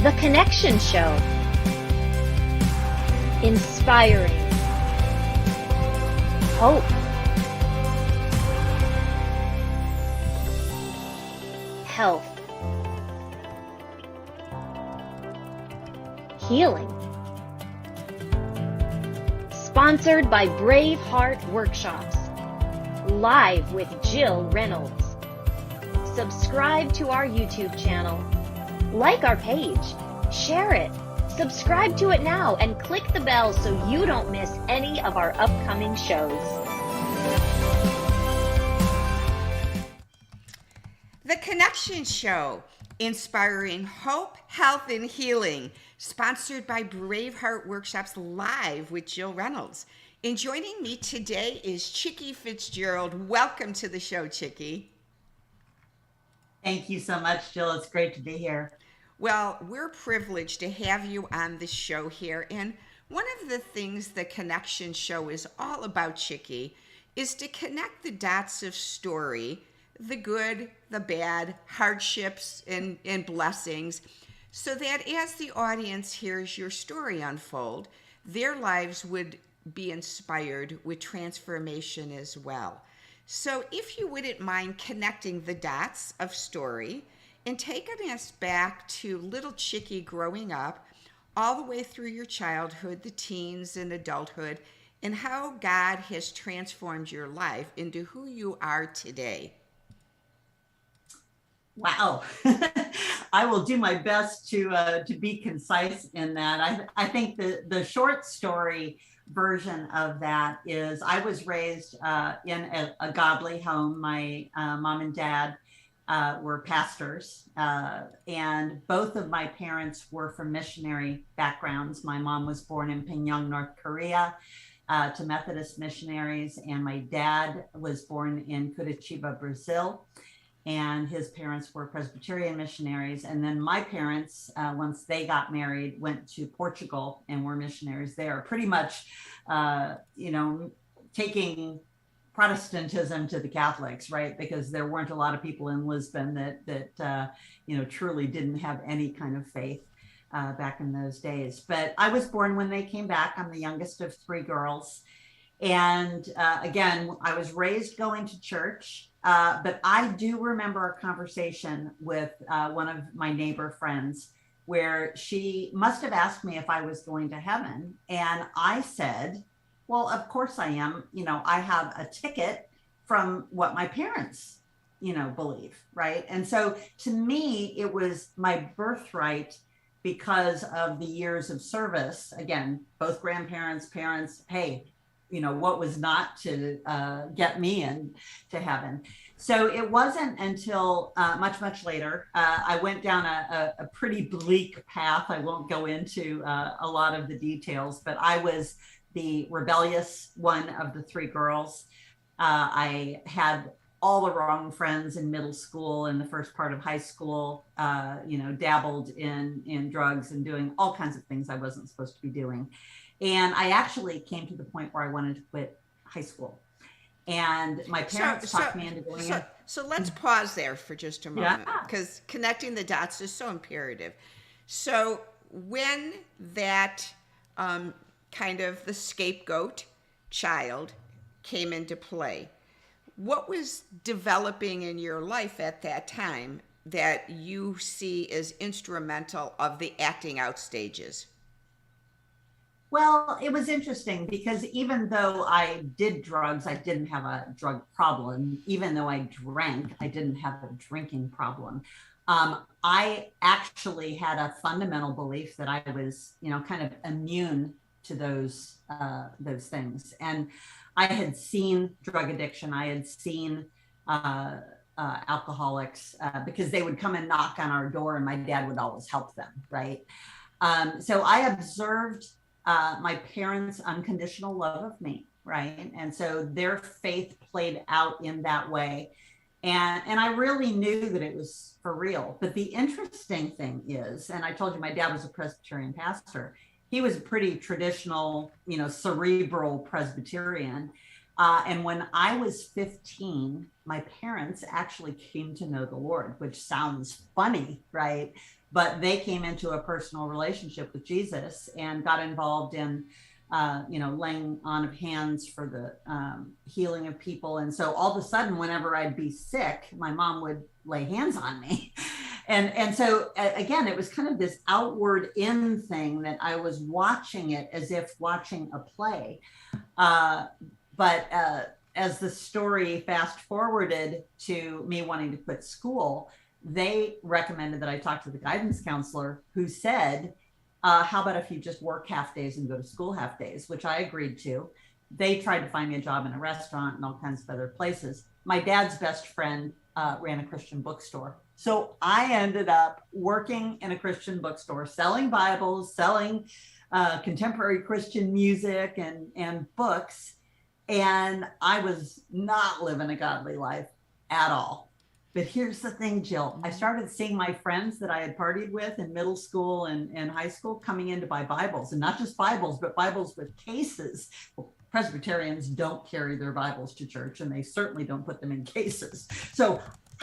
The Connection Show. Inspiring hope. Health. Healing. Sponsored by Brave Heart Workshops. Live with Jill Reynolds. Subscribe to our YouTube channel. Like our page. Share it. Subscribe to it now and click the bell so you don't miss any of our upcoming shows. The Connection Show, inspiring hope, health, and healing, sponsored by Brave Heart Workshops Live with Jill Reynolds. And joining me today is Chicke Fitzgerald. Welcome to the show, Chicke. Thank you so much, Jill. It's great to be here. Well, we're privileged to have you on the show here. And one of the things the Connection Show is all about, Chicke, is to connect the dots of story, the good, the bad, hardships, and blessings, so that as the audience hears your story unfold, their lives would be inspired with transformation as well. So if you wouldn't mind connecting the dots of story and taking us back to little Chicke growing up, all the way through your childhood, the teens and adulthood, and how God has transformed your life into who you are today. Wow. I will do my best to be concise in that. I think the short story version of that is I was raised in a godly home. My mom and dad were pastors, and both of my parents were from missionary backgrounds. My mom was born in Pyongyang, North Korea, to Methodist missionaries, and my dad was born in Curitiba, Brazil, and his parents were Presbyterian missionaries. And then my parents, once they got married, went to Portugal and were missionaries there, pretty much, taking Protestantism to the Catholics, right? Because there weren't a lot of people in Lisbon that truly didn't have any kind of faith back in those days. But I was born when they came back. I'm the youngest of three girls. And again, I was raised going to church, but I do remember a conversation with one of my neighbor friends where she must have asked me if I was going to heaven. And I said, well, of course I am. I have a ticket from what my parents, believe, right? And so to me, it was my birthright because of the years of service. Again, both grandparents, parents, hey, what was not to get me into heaven. So it wasn't until much later, I went down a pretty bleak path. I won't go into a lot of the details, but I was the rebellious one of the three girls. I had all the wrong friends in middle school and the first part of high school, dabbled in drugs and doing all kinds of things I wasn't supposed to be doing. And I actually came to the point where I wanted to quit high school. And my parents talked me into going in. So let's pause there for just a moment, because connecting the dots is so imperative. So when that kind of the scapegoat child came into play, what was developing in your life at that time that you see as instrumental of the acting out stages? Well, it was interesting because even though I did drugs, I didn't have a drug problem. Even though I drank, I didn't have a drinking problem. I actually had a fundamental belief that I was, kind of immune to those things. And I had seen drug addiction. I had seen alcoholics because they would come and knock on our door and my dad would always help them, right? So I observed my parents' unconditional love of me, right? And so their faith played out in that way. And I really knew that it was for real. But the interesting thing is, and I told you my dad was a Presbyterian pastor, he was a pretty traditional, cerebral Presbyterian. And when I was 15, my parents actually came to know the Lord, which sounds funny, right? but they came into a personal relationship with Jesus and got involved in laying on of hands for the healing of people. And so all of a sudden, whenever I'd be sick, my mom would lay hands on me. And so again, it was kind of this outward in thing that I was watching it as if watching a play. But as the story fast forwarded to me wanting to quit school, they recommended that I talk to the guidance counselor, who said, how about if you just work half days and go to school half days, which I agreed to. They tried to find me a job in a restaurant and all kinds of other places. My dad's best friend ran a Christian bookstore. So I ended up working in a Christian bookstore, selling Bibles, selling contemporary Christian music and books. And I was not living a godly life at all. But here's the thing, Jill, I started seeing my friends that I had partied with in middle school and high school coming in to buy Bibles, and not just Bibles, but Bibles with cases. Well, Presbyterians don't carry their Bibles to church, and they certainly don't put them in cases. So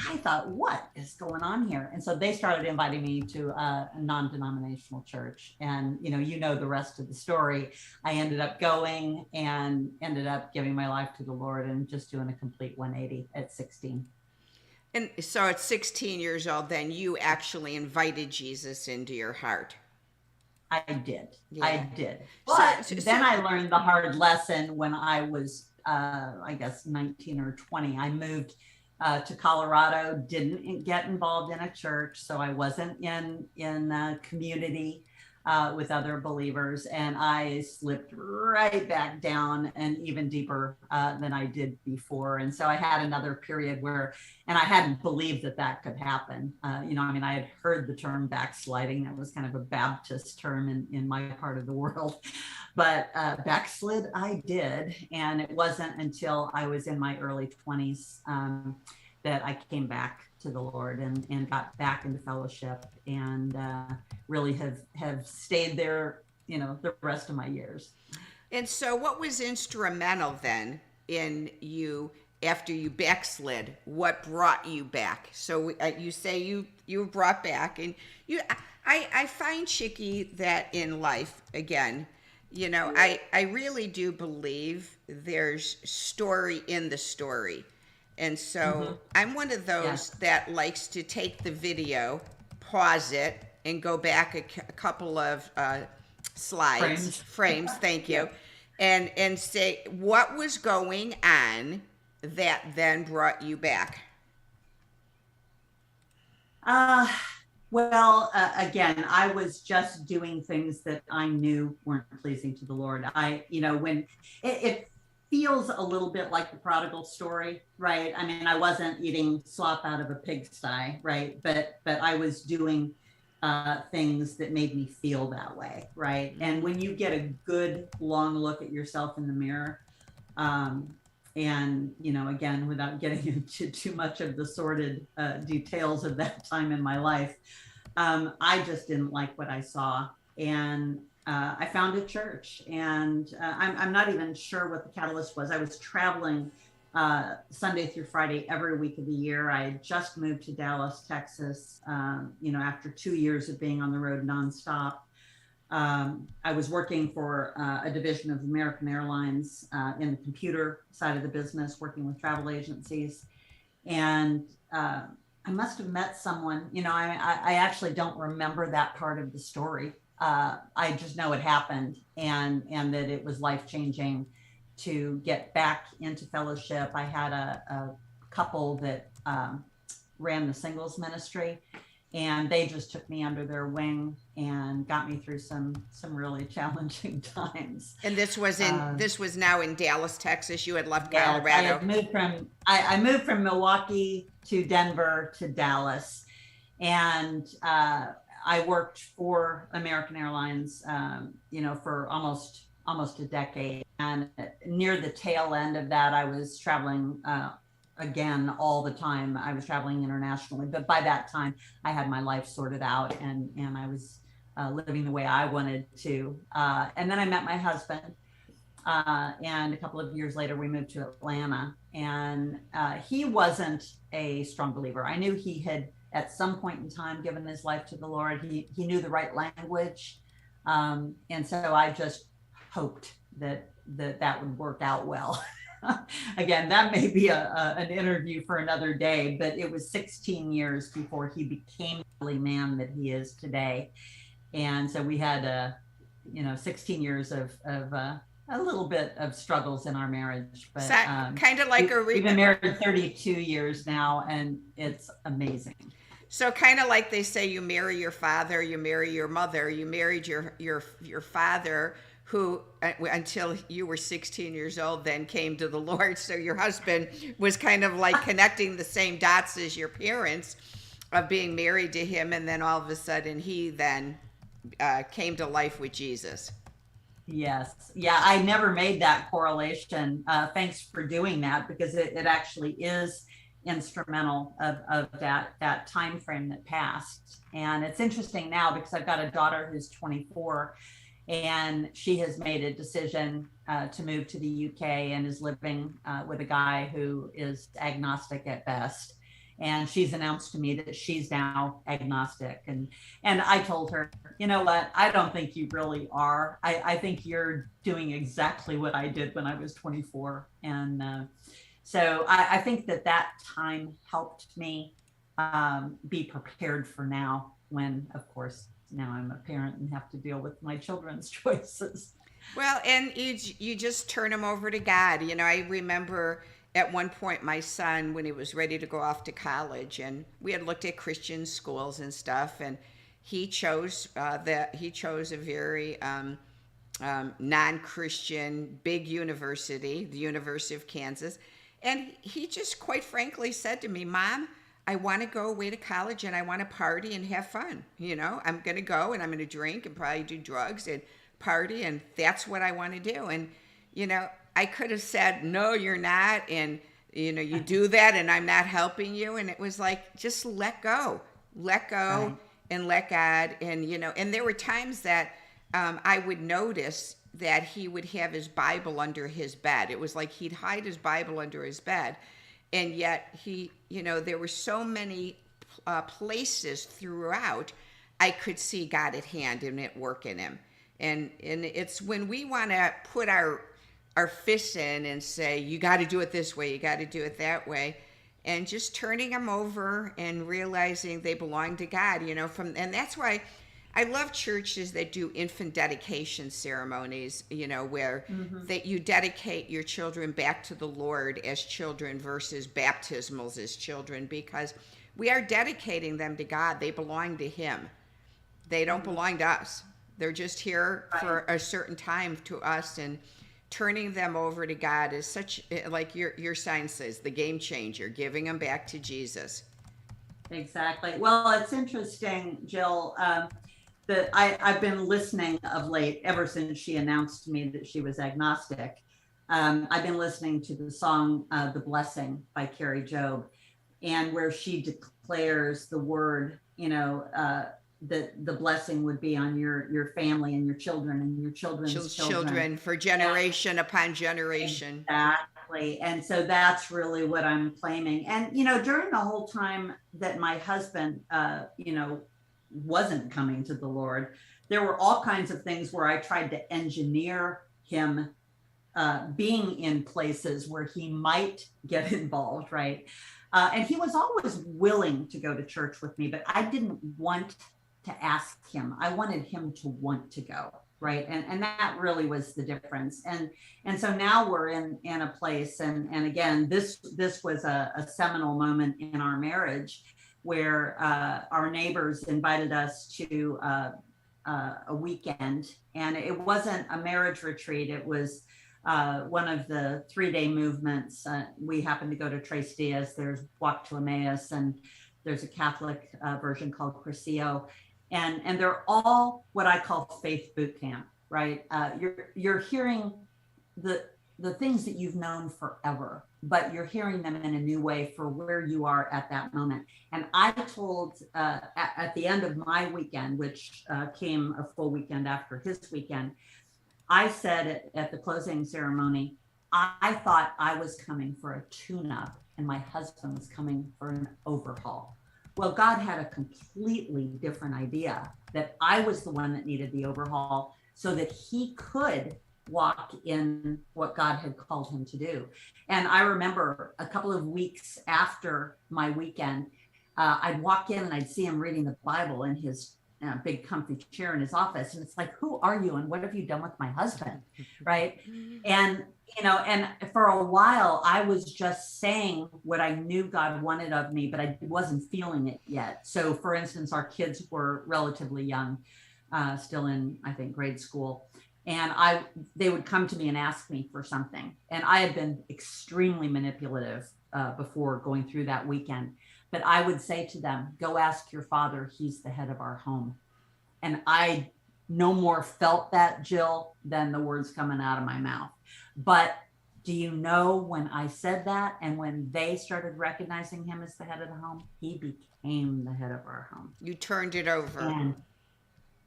I thought, what is going on here? And so they started inviting me to a non-denominational church. And, you know the rest of the story. I ended up going and ended up giving my life to the Lord and just doing a complete 180 at 16. And so at 16 years old, then you actually invited Jesus into your heart. I did. Yeah. I did. But then I learned the hard lesson when I was, I guess, 19 or 20. I moved to Colorado, didn't get involved in a church. So I wasn't in a community with other believers. And I slipped right back down and even deeper than I did before. And so I had another period where, and I hadn't believed that could happen. I had heard the term backsliding. That was kind of a Baptist term in my part of the world, but backslid I did. And it wasn't until I was in my early 20s that I came back to the Lord and got back into fellowship and really have stayed there, the rest of my years. And so what was instrumental then in you after you backslid? What brought you back? So you say you were brought back, and I find, Chicke, that in life, again, I really do believe there's story in the story. And so I'm one of those that likes to take the video, pause it, and go back a couple of frames, thank you, and say what was going on that then brought you back. Well, again, I was just doing things that I knew weren't pleasing to the Lord. When it feels a little bit like the prodigal story, right? I mean, I wasn't eating slop out of a pigsty, right? But I was doing things that made me feel that way, right? And when you get a good long look at yourself in the mirror, and again, without getting into too much of the sordid details of that time in my life, I just didn't like what I saw. And I found a church, and I'm not even sure what the catalyst was. I was traveling Sunday through Friday every week of the year. I had just moved to Dallas, Texas, after 2 years of being on the road nonstop. I was working for a division of American Airlines in the computer side of the business, working with travel agencies. And I must have met someone, I actually don't remember that part of the story. I just know it happened and that it was life-changing to get back into fellowship. I had a couple that ran the singles ministry, and they just took me under their wing and got me through some really challenging times. And this was now in Dallas, Texas. You had left Colorado. I moved from Milwaukee to Denver to Dallas, and I worked for American Airlines, for almost a decade. And near the tail end of that, I was traveling again all the time. I was traveling internationally, but by that time I had my life sorted out and I was living the way I wanted to. And then I met my husband, and a couple of years later we moved to Atlanta, and he wasn't a strong believer. I knew he had at some point in time given his life to the Lord. He knew the right language. And so I just hoped that would work out well. Again, that may be an interview for another day, but it was 16 years before he became the man that he is today. And so we had 16 years of a little bit of struggles in our marriage, but kind of like we've been married 32 years now, and it's amazing. So kind of like they say, you marry your father, you marry your mother. You married your father, who until you were 16 years old then came to the Lord. So your husband was kind of like connecting the same dots as your parents of being married to him, and then all of a sudden he then came to life with Jesus. Yes. Yeah, I never made that correlation. Thanks for doing that, because it actually is instrumental of that time frame that passed. And it's interesting now because I've got a daughter who's 24, and she has made a decision to move to the UK and is living with a guy who is agnostic at best. And she's announced to me that she's now agnostic. And I told her, you know what, I don't think you really are. I think you're doing exactly what I did when I was 24. And so I think that time helped me be prepared for now, when, of course, now I'm a parent and have to deal with my children's choices. Well, and you just turn them over to God. I remember at one point my son, when he was ready to go off to college, and we had looked at Christian schools and stuff, and he chose a very non-Christian big university, the University of Kansas. And he just quite frankly said to me, Mom, I want to go away to college and I want to party and have fun. I'm going to go and I'm going to drink and probably do drugs and party, and that's what I want to do. And, I could have said, no, you're not. And, you do that and I'm not helping you. And it was like, just let go, right. And let God. And, and there were times that I would notice that he would have his Bible under his bed. It was like he'd hide his Bible under his bed. And yet there were so many places throughout I could see God at hand and at work in him. And it's when we want to put our fists in and say, you got to do it this way, you got to do it that way, and just turning them over and realizing they belong to God, and that's why I love churches that do infant dedication ceremonies, where that you dedicate your children back to the Lord as children versus baptismals as children, because we are dedicating them to God. They belong to him. They don't belong to us. They're just here for a certain time to us, and turning them over to God is such, like your sign says, the game changer, giving them back to Jesus. Exactly. Well, it's interesting, Jill, that I've been listening of late, ever since she announced to me that she was agnostic. I've been listening to the song, The Blessing by Carrie Job, and where she declares the word, that the blessing would be on your family and your children and your children's children for generation upon generation. Exactly. And so that's really what I'm claiming. And, during the whole time that my husband, wasn't coming to the Lord, there were all kinds of things where I tried to engineer him being in places where he might get involved, right? And he was always willing to go to church with me, but I didn't want to ask him. I wanted him to want to go, right? And that really was the difference. And so now we're in a place, and again, this was a seminal moment in our marriage, where our neighbors invited us to a weekend, and it wasn't a marriage retreat. It was one of the 3-day movements. We happened to go to Tres Dias. There's Walk to Emmaus, and there's a Catholic version called Crescio. And they're all what I call faith boot camp, right? You're hearing the things that you've known forever, but you're hearing them in a new way for where you are at that moment. And I told at the end of my weekend, which came a full weekend after his weekend, I said at the closing ceremony, I thought I was coming for a tune-up and my husband was coming for an overhaul. Well, God had a completely different idea, that I was the one that needed the overhaul so that he could walk in what God had called him to do. And I remember a couple of weeks after my weekend, I'd walk in and I'd see him reading the Bible in his big comfy chair in his office. And it's like, who are you? And what have you done with my husband? Right. And, and for a while, I was just saying what I knew God wanted of me, but I wasn't feeling it yet. So for instance, our kids were relatively young, still in, I think, grade school. And they would come to me and ask me for something. And I had been extremely manipulative before going through that weekend. But I would say to them, go ask your father, he's the head of our home. And I no more felt that, Jill, than the words coming out of my mouth. But do you know, when I said that and when they started recognizing him as the head of the home, he became the head of our home. You turned it over. And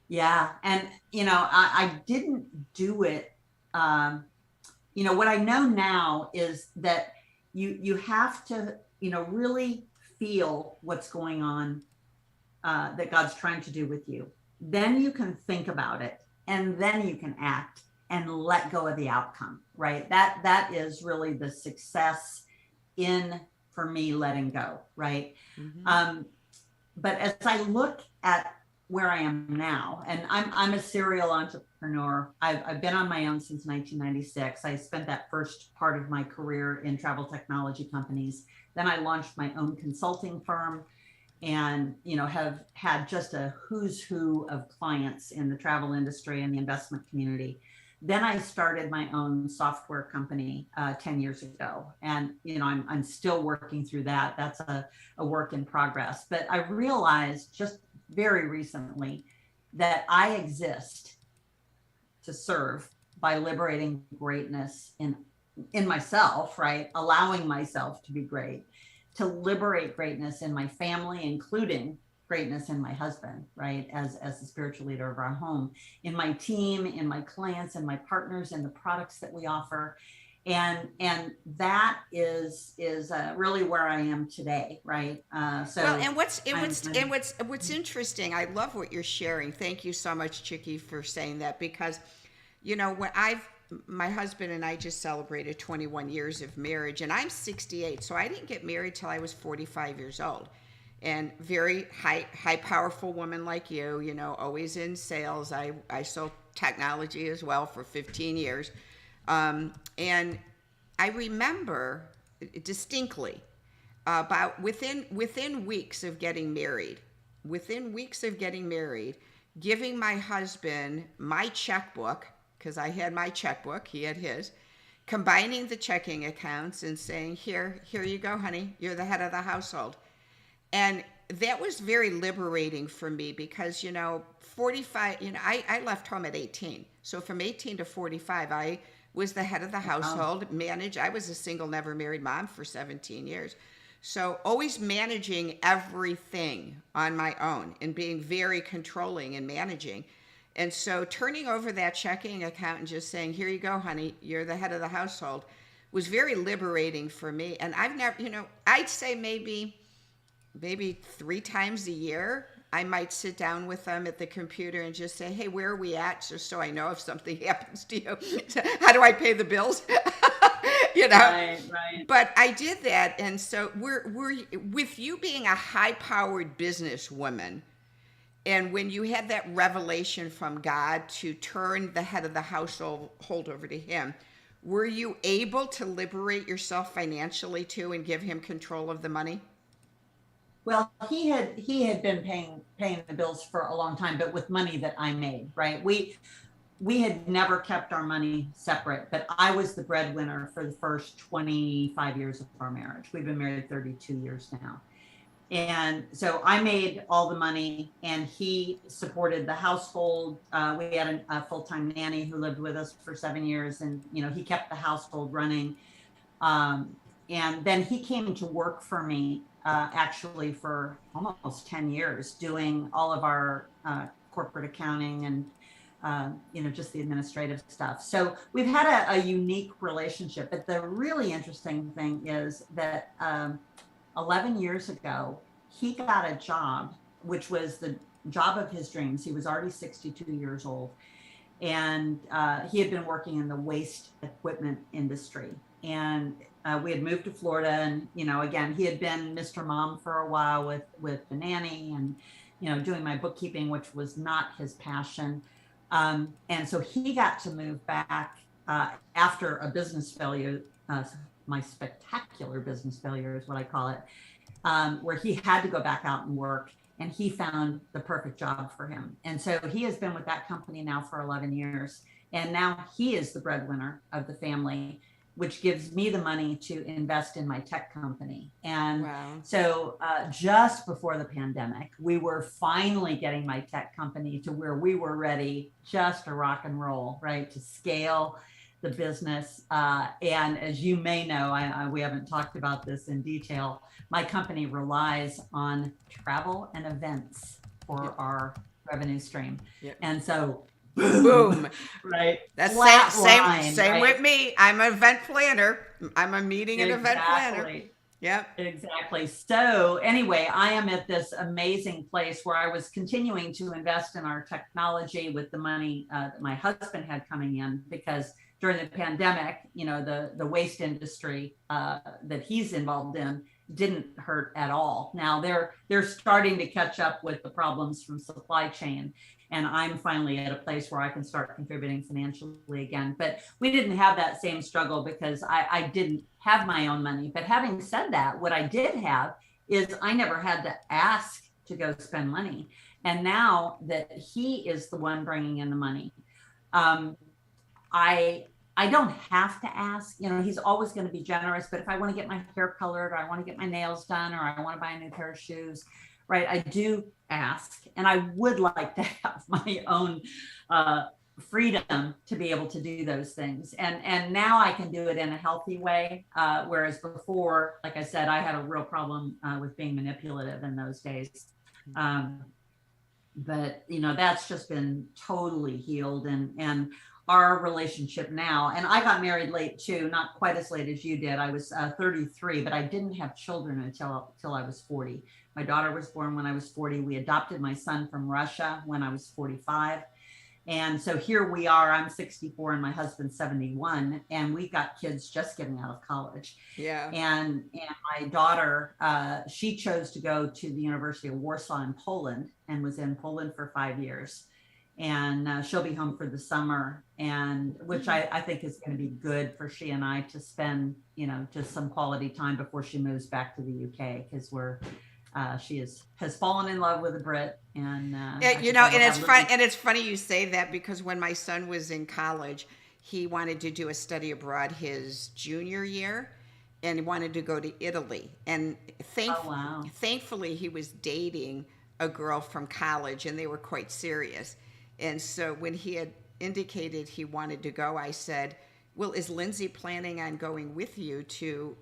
yeah. And, I didn't do it. What I know now is that you have to, really feel what's going on, that God's trying to do with you. Then you can think about it, and then you can act and let go of the outcome, right? That is really the success in, for me, letting go, right? Mm-hmm. But as I look at where I am now, and I'm a serial entrepreneur. I've been on my own since 1996. I spent that first part of my career in travel technology companies. Then I launched my own consulting firm, and have had just a who's who of clients in the travel industry and the investment community. Then I started my own software company 10 years ago, and I'm still working through that. That's a work in progress. But I realized just very recently that I exist to serve by liberating greatness in myself, right? Allowing myself to be great, to liberate greatness in my family, including greatness in my husband, right? As the spiritual leader of our home, in my team, in my clients, and my partners, and the products that we offer. And that is really where I am today, right? What's interesting, I love what you're sharing. Thank you so much, Chicke, for saying that, because when my husband and I just celebrated 21 years of marriage, and I'm 68, so I didn't get married till I was 45 years old. And very high powerful woman like you, always in sales. I sold technology as well for 15 years. And I remember distinctly about within weeks of getting married, giving my husband my checkbook, because I had my checkbook, he had his, combining the checking accounts and saying, here you go, honey, you're the head of the household. And that was very liberating for me, because 45, I left home at 18. So from 18 to 45, I was the head of the household, managed. I was a single, never married mom for 17 years. So always managing everything on my own and being very controlling and managing. And so turning over that checking account and just saying, here you go, honey, you're the head of the household, was very liberating for me. And I've never, I'd say maybe 3 times a year, I might sit down with them at the computer and just say, hey, where are we at? Just so I know if something happens to you. How do I pay the bills? Right. But I did that. And so we're with you being a high-powered businesswoman, and when you had that revelation from God to turn the head of the household over to him, were you able to liberate yourself financially too and give him control of the money? Well, he had been paying the bills for a long time, but with money that I made, right? We had never kept our money separate, but I was the breadwinner for the first 25 years of our marriage. We've been married 32 years now. And so I made all the money, and he supported the household. We had a full-time nanny who lived with us for 7 years, and he kept the household running. And then he came to work for me actually for almost 10 years, doing all of our corporate accounting and just the administrative stuff. So we've had a unique relationship. But the really interesting thing is that 11 years ago, he got a job, which was the job of his dreams. He was already 62 years old. And he had been working in the waste equipment industry. And we had moved to Florida. And, again, he had been Mr. Mom for a while with the nanny and, doing my bookkeeping, which was not his passion. And so he got to move back after a business failure, my spectacular business failure is what I call it, where he had to go back out and work, and he found the perfect job for him. And so he has been with that company now for 11 years. And now he is the breadwinner of the family, which gives me the money to invest in my tech company. And so just before the pandemic, we were finally getting my tech company to where we were ready just to rock and roll, right? To scale the business. And as you may know, we haven't talked about this in detail. My company relies on travel and events for our revenue stream. And so boom, right? That's same right? With me. I'm an event planner. I'm a meeting and event planner. Yep. Exactly. So anyway, I am at this amazing place where I was continuing to invest in our technology with the money that my husband had coming in, because during the pandemic, the waste industry that he's involved in didn't hurt at all. Now they're starting to catch up with the problems from supply chain. And I'm finally at a place where I can start contributing financially again. But we didn't have that same struggle because I didn't have my own money. But having said that, what I did have is I never had to ask to go spend money. And now that he is the one bringing in the money, I don't have to ask. He's always going to be generous. But if I want to get my hair colored, or I want to get my nails done, or I want to buy a new pair of shoes, right, I do ask. And I would like to have my own freedom to be able to do those things. And now I can do it in a healthy way. Whereas before, like I said, I had a real problem with being manipulative in those days. But that's just been totally healed. And our relationship now, and I got married late too, not quite as late as you did. I was 33, but I didn't have children until I was 40. My daughter was born when I was 40. We adopted my son from Russia when I was 45. And so here we are, I'm 64 and my husband's 71, and we got kids just getting out of college. Yeah. And my daughter, she chose to go to the University of Warsaw in Poland, and was in Poland for 5 years. And she'll be home for the summer, and which I think is going to be good for she and I to spend, just some quality time before she moves back to the UK, because she has fallen in love with a Brit, and and it's funny you say that, because when my son was in college, he wanted to do a study abroad his junior year, and he wanted to go to Italy, and thankfully he was dating a girl from college, and they were quite serious. And so when he had indicated he wanted to go, I said, well, is Lindsay planning on going with you to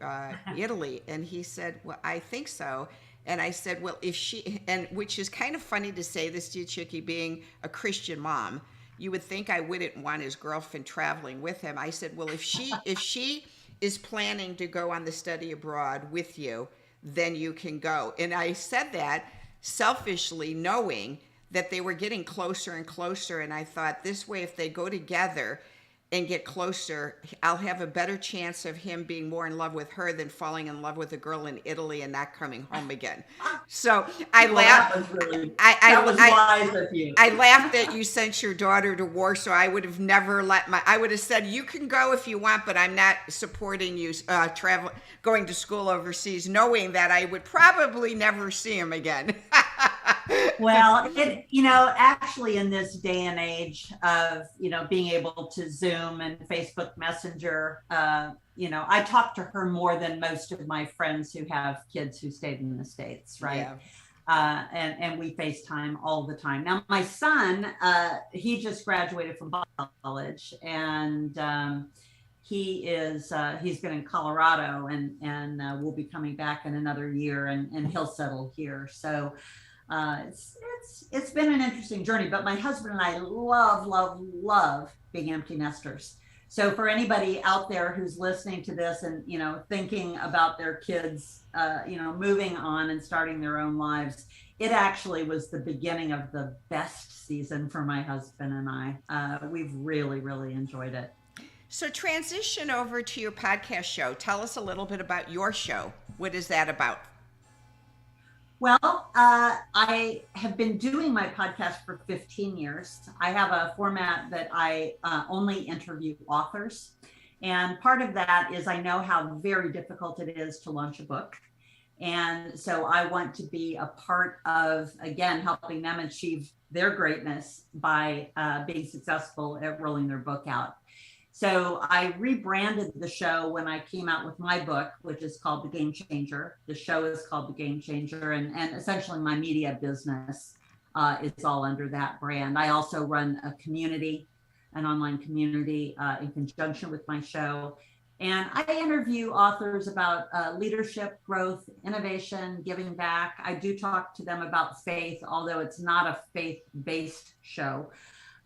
Italy? And he said, well, I think so. And I said, well, if she, and which is kind of funny to say this to you, Chicke, being a Christian mom, you would think I wouldn't want his girlfriend traveling with him. I said, well, if she is planning to go on the study abroad with you, then you can go. And I said that selfishly, knowing that they were getting closer and closer. And I thought, this way, if they go together and get closer, I'll have a better chance of him being more in love with her than falling in love with a girl in Italy and not coming home again. So I laughed. That was wise of you. I laughed that you sent your daughter to Warsaw. I would have never I would have said, you can go if you want, but I'm not supporting you going to school overseas, knowing that I would probably never see him again. Well, actually in this day and age of, being able to Zoom and Facebook Messenger, I talk to her more than most of my friends who have kids who stayed in the States, right? Yeah. And we FaceTime all the time. Now, my son, he just graduated from college, and he's been in Colorado, and will be coming back in another year, and he'll settle here. So it's been an interesting journey, but my husband and I love being empty nesters. So for anybody out there who's listening to this and, thinking about their kids, moving on and starting their own lives, it actually was the beginning of the best season for my husband and I. We've really, really enjoyed it. So transition over to your podcast show. Tell us a little bit about your show. What is that about? Well, I have been doing my podcast for 15 years. I have a format that I only interview authors. And part of that is I know how very difficult it is to launch a book. And so I want to be a part of, again, helping them achieve their greatness by being successful at rolling their book out. So I rebranded the show when I came out with my book, which is called The Game Changer. The show is called The Game Changer, and essentially my media business is all under that brand. I also run a community, an online community in conjunction with my show. And I interview authors about leadership, growth, innovation, giving back. I do talk to them about faith, although it's not a faith-based show.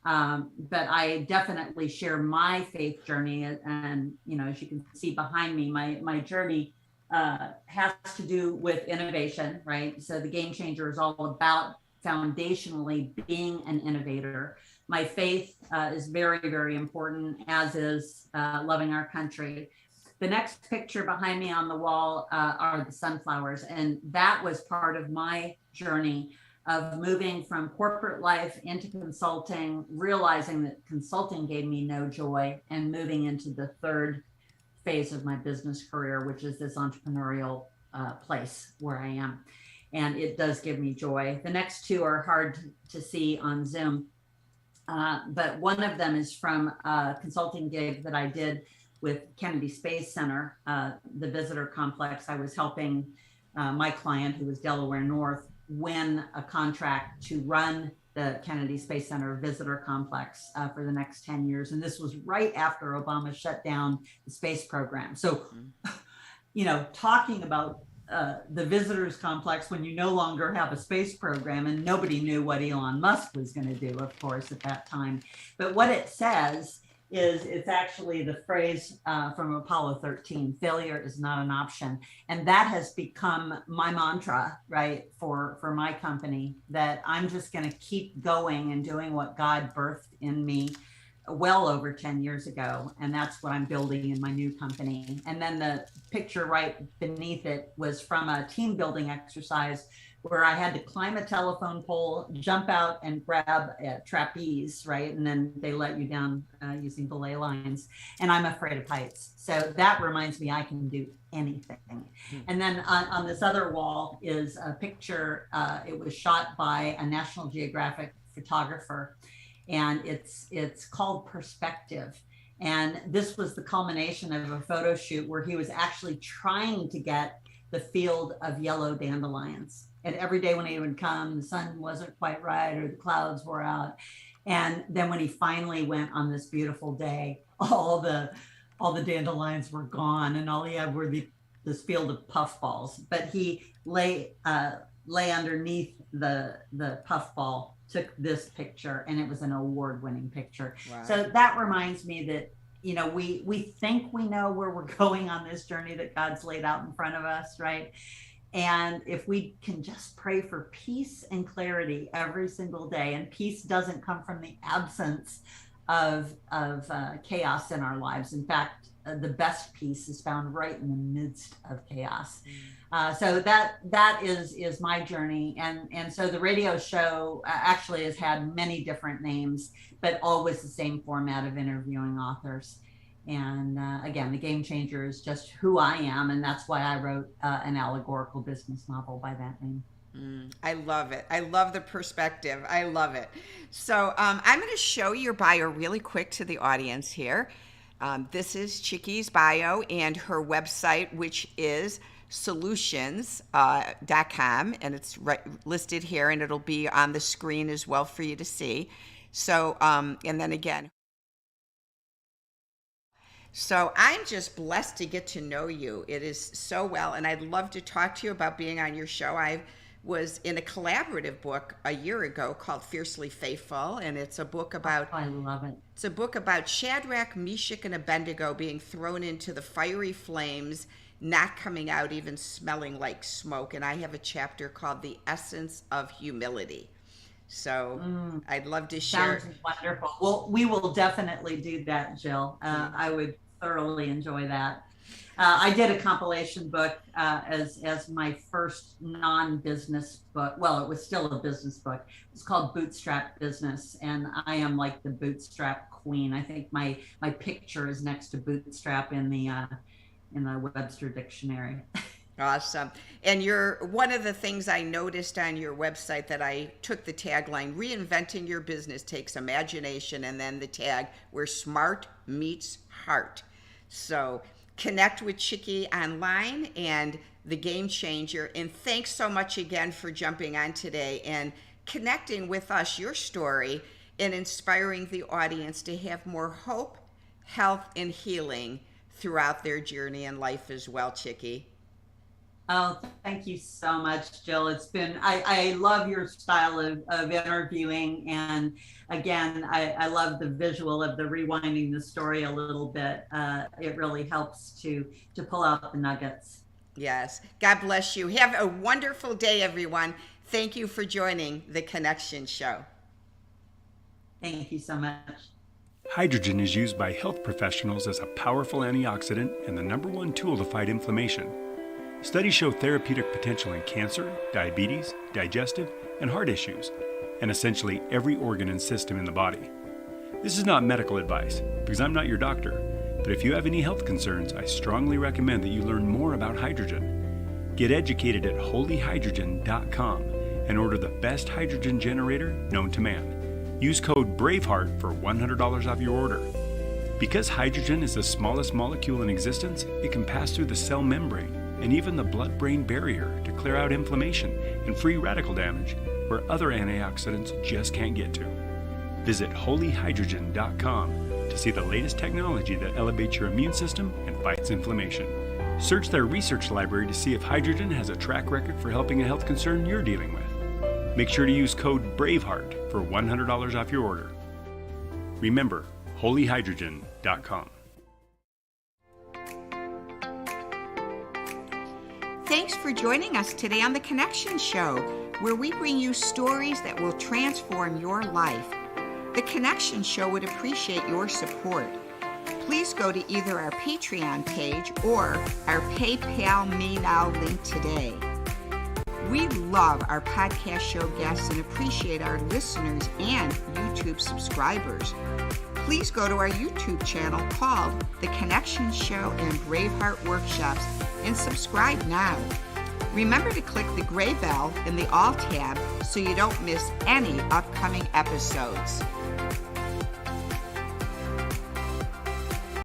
But I definitely share my faith journey. And, as you can see behind me, my journey has to do with innovation, right? So the Game Changer is all about foundationally being an innovator. My faith is very, very important, as is loving our country. The next picture behind me on the wall are the sunflowers. And that was part of my journey of moving from corporate life into consulting, realizing that consulting gave me no joy, and moving into the third phase of my business career, which is this entrepreneurial place where I am. And it does give me joy. The next two are hard to see on Zoom, but one of them is from a consulting gig that I did with Kennedy Space Center, the visitor complex. I was helping my client, who was Delaware North, win a contract to run the Kennedy Space Center visitor complex for the next 10 years. And this was right after Obama shut down the space program. So, talking about the visitors complex when you no longer have a space program, and nobody knew what Elon Musk was going to do, of course, at that time. But what it says is, it's actually the phrase from Apollo 13, failure is not an option. And that has become my mantra, right, for my company, that I'm just going to keep going and doing what God birthed in me well over 10 years ago. And that's what I'm building in my new company. And then the picture right beneath it was from a team building exercise where I had to climb a telephone pole, jump out and grab a trapeze, right? And then they let you down using belay lines. And I'm afraid of heights. So that reminds me I can do anything. And then on this other wall is a picture. It was shot by a National Geographic photographer. And it's called Perspective. And this was the culmination of a photo shoot where he was actually trying to get the field of yellow dandelions. And every day when he would come, the sun wasn't quite right or the clouds were out. And then when he finally went on this beautiful day, all the dandelions were gone, and all he had were this field of puffballs. But he lay underneath the puffball, took this picture, and it was an award-winning picture. Wow. So that reminds me that, we think we know where we're going on this journey that God's laid out in front of us, right? And if we can just pray for peace and clarity every single day, and peace doesn't come from the absence of chaos in our lives. In fact, the best peace is found right in the midst of chaos. So that is my journey. And so the radio show actually has had many different names, but always the same format of interviewing authors. And again, The Game Changer is just who I am. And that's why I wrote an allegorical business novel by that name. I love it. I love the perspective. I love it. So I'm going to show your bio really quick to the audience here. This is Chicke's bio and her website, which is solutions.com, and it's listed here, and it'll be on the screen as well for you to see. So, and then again, so I'm just blessed to get to know you. It is so well, and I'd love to talk to you about being on your show. I've was in a collaborative book a year ago called Fiercely Faithful, and it's a book about I love it. It's a book about Shadrach, Meshach, and Abednego being thrown into the fiery flames, not coming out even smelling like smoke. And I have a chapter called The Essence of Humility. So I'd love to share. Sounds wonderful. Well, we will definitely do that, Jill. I would thoroughly enjoy that. I did a compilation book as my first non-business book. Well, it was still a business book. It's called Bootstrap Business, and I am like the bootstrap queen. I think my picture is next to bootstrap in the Webster Dictionary. Awesome. And one of the things I noticed on your website that I took the tagline, reinventing your business takes imagination, and then the tag, where smart meets heart. So connect with Chicke online and the Game Changer. And thanks so much again for jumping on today and connecting with us, your story, and inspiring the audience to have more hope, health, and healing throughout their journey in life as well, Chicke. Oh, thank you so much, Jill. It's been, I love your style of interviewing. And again, I love the visual of the rewinding the story a little bit. It really helps to pull out the nuggets. Yes. God bless you. Have a wonderful day, everyone. Thank you for joining the Connection Show. Thank you so much. Hydrogen is used by health professionals as a powerful antioxidant and the #1 tool to fight inflammation. Studies show therapeutic potential in cancer, diabetes, digestive, and heart issues, and essentially every organ and system in the body. This is not medical advice, because I'm not your doctor, but if you have any health concerns, I strongly recommend that you learn more about hydrogen. Get educated at holyhydrogen.com and order the best hydrogen generator known to man. Use code BRAVEHEART for $100 off your order. Because hydrogen is the smallest molecule in existence, it can pass through the cell membrane and even the blood-brain barrier to clear out inflammation and free radical damage where other antioxidants just can't get to. Visit holyhydrogen.com to see the latest technology that elevates your immune system and fights inflammation. Search their research library to see if hydrogen has a track record for helping a health concern you're dealing with. Make sure to use code BRAVEHEART for $100 off your order. Remember, holyhydrogen.com. Thanks for joining us today on The Connection Show, where we bring you stories that will transform your life. The Connection Show would appreciate your support. Please go to either our Patreon page or our PayPal Me Now link today. We love our podcast show guests and appreciate our listeners and YouTube subscribers. Please go to our YouTube channel called The Connection Show and Braveheart Workshops and subscribe now. Remember to click the gray bell in the All tab so you don't miss any upcoming episodes.